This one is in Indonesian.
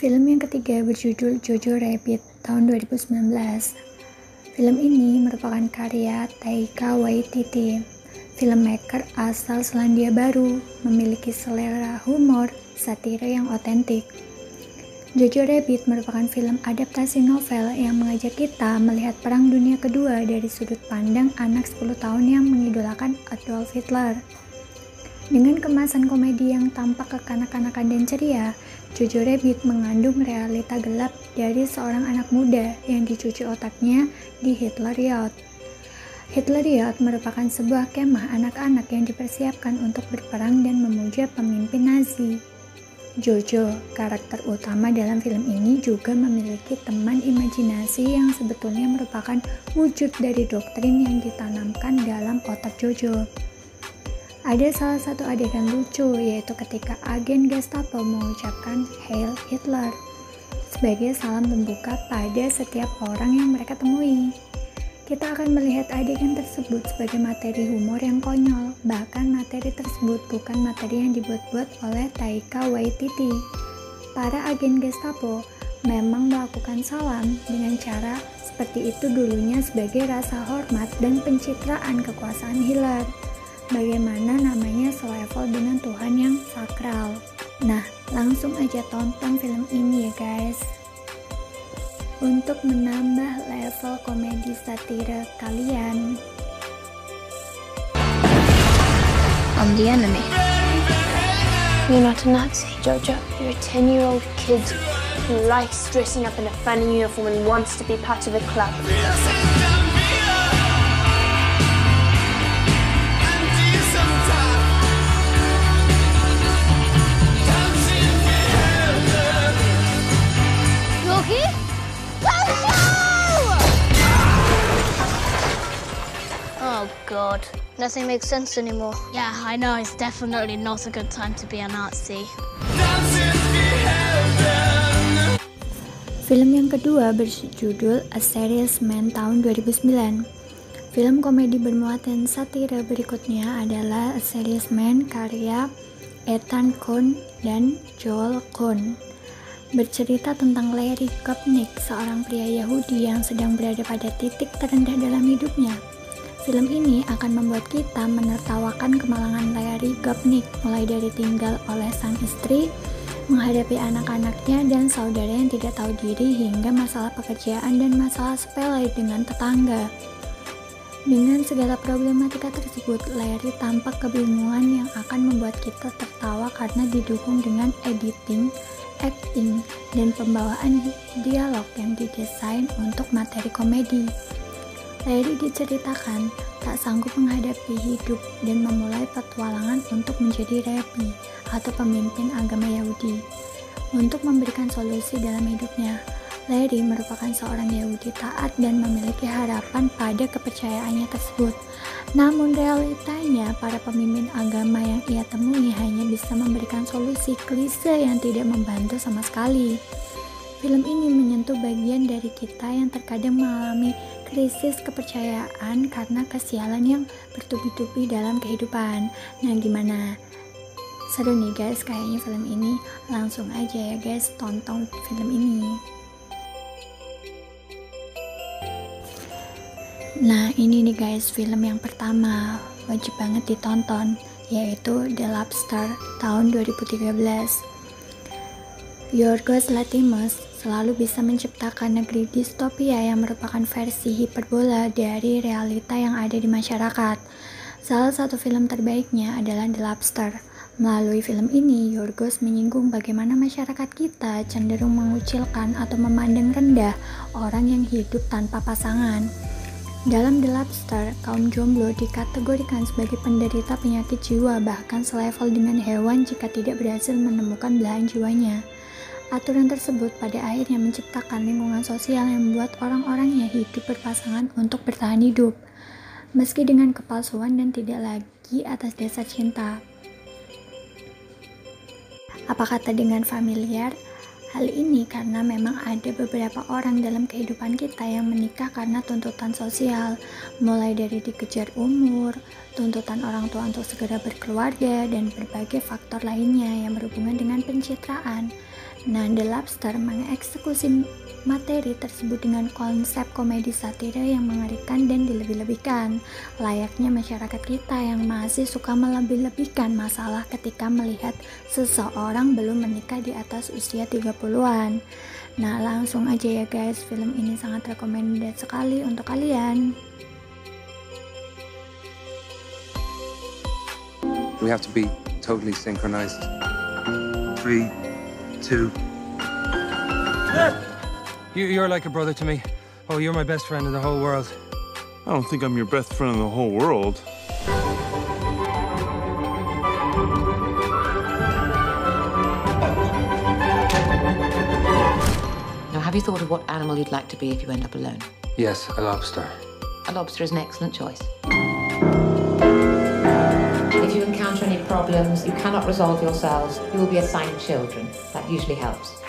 Film yang ketiga berjudul Jojo Rabbit tahun 2019. Film ini merupakan karya Taika Waititi, filmmaker asal Selandia Baru, memiliki selera humor satire yang otentik. Jojo Rabbit merupakan film adaptasi novel yang mengajak kita melihat Perang Dunia Kedua dari sudut pandang anak 10 tahun yang mengidolakan Adolf Hitler. Dengan kemasan komedi yang tampak kekanak-kanakan dan ceria, Jojo Rabbit mengandung realita gelap dari seorang anak muda yang dicuci otaknya di Hitler Youth. Hitler Youth merupakan sebuah kemah anak-anak yang dipersiapkan untuk berperang dan memuja pemimpin Nazi. Jojo, karakter utama dalam film ini, juga memiliki teman imajinasi yang sebetulnya merupakan wujud dari doktrin yang ditanamkan dalam otak Jojo. Ada salah satu adegan lucu, yaitu ketika agen Gestapo mengucapkan Heil Hitler sebagai salam pembuka pada setiap orang yang mereka temui. Kita akan melihat adegan tersebut sebagai materi humor yang konyol, bahkan materi tersebut bukan materi yang dibuat-buat oleh Taika Waititi. Para agen Gestapo memang melakukan salam dengan cara seperti itu dulunya sebagai rasa hormat dan pencitraan kekuasaan Hitler. Bagaimana namanya selevel dengan Tuhan yang sakral. Nah, langsung aja tonton film ini ya guys. Untuk menambah level komedi satire kalian. I'm the enemy. You're not a Nazi, Jojo. You're a 10-year-old kid who likes dressing up in a funny uniform and wants to be part of a club. Yogi? Oh God, nothing makes sense anymore. Yeah, I know, it's definitely not a good time to be a Nazi. Film yang kedua berjudul A Serious Man tahun 2009. Film komedi bermuatan satire berikutnya adalah A Serious Man karya Ethan Coen dan Joel Coen. Bercerita tentang Larry Gopnik, seorang pria Yahudi yang sedang berada pada titik terendah dalam hidupnya. Film ini akan membuat kita menertawakan kemalangan Larry Gopnik, mulai dari tinggal oleh sang istri, menghadapi anak-anaknya dan saudara yang tidak tahu diri, hingga masalah pekerjaan dan masalah sepele dengan tetangga. Dengan segala problematika tersebut, Larry tampak kebingungan yang akan membuat kita tertawa karena didukung dengan editing, acting, dan pembawaan dialog yang didesain untuk materi komedi. Larry diceritakan tak sanggup menghadapi hidup dan memulai petualangan untuk menjadi rabbi atau pemimpin agama Yahudi. Untuk memberikan solusi dalam hidupnya, Larry merupakan seorang Yahudi taat dan memiliki harapan pada kepercayaannya tersebut. Namun realitanya, para pemimpin agama yang ia temui hanya bisa memberikan solusi klise yang tidak membantu sama sekali. Film ini menyentuh bagian dari kita yang terkadang mengalami krisis kepercayaan karena kesialan yang bertubi-tubi dalam kehidupan. Nah, gimana? Seru nih guys kayaknya film ini. Langsung aja ya guys tonton film ini. Nah, ini nih guys film yang pertama, wajib banget ditonton, yaitu The Lobster tahun 2013. Yorgos Lanthimos selalu bisa menciptakan negeri distopia yang merupakan versi hiperbola dari realita yang ada di masyarakat. Salah satu film terbaiknya adalah The Lobster. Melalui film ini, Yorgos menyinggung bagaimana masyarakat kita cenderung mengucilkan atau memandang rendah orang yang hidup tanpa pasangan. Dalam The Lobster, kaum jomblo dikategorikan sebagai penderita penyakit jiwa, bahkan selevel dengan hewan jika tidak berhasil menemukan belahan jiwanya. Aturan tersebut pada akhirnya menciptakan lingkungan sosial yang membuat orang-orangnya hidup berpasangan untuk bertahan hidup, meski dengan kepalsuan dan tidak lagi atas dasar cinta. Apa kata dengan familiar? Hal ini karena memang ada beberapa orang dalam kehidupan kita yang menikah karena tuntutan sosial, mulai dari dikejar umur, tuntutan orang tua untuk segera berkeluarga, dan berbagai faktor lainnya yang berhubungan dengan pencitraan. Nah, The Lobster mengeksekusi materi tersebut dengan konsep komedi satire yang mengerikan dan dilebih-lebihkan, layaknya masyarakat kita yang masih suka melebih-lebihkan masalah ketika melihat seseorang belum menikah di atas usia 30-an. Nah, langsung aja ya guys, film ini sangat recommended sekali untuk kalian. We have to be totally synchronized. 3, 2. You're like a brother to me. Oh, you're my best friend in the whole world. I don't think I'm your best friend in the whole world. Now, have you thought of what animal you'd like to be if you end up alone? Yes, a lobster. A lobster is an excellent choice. If you encounter any problems you cannot resolve yourselves, you will be assigned children. That usually helps.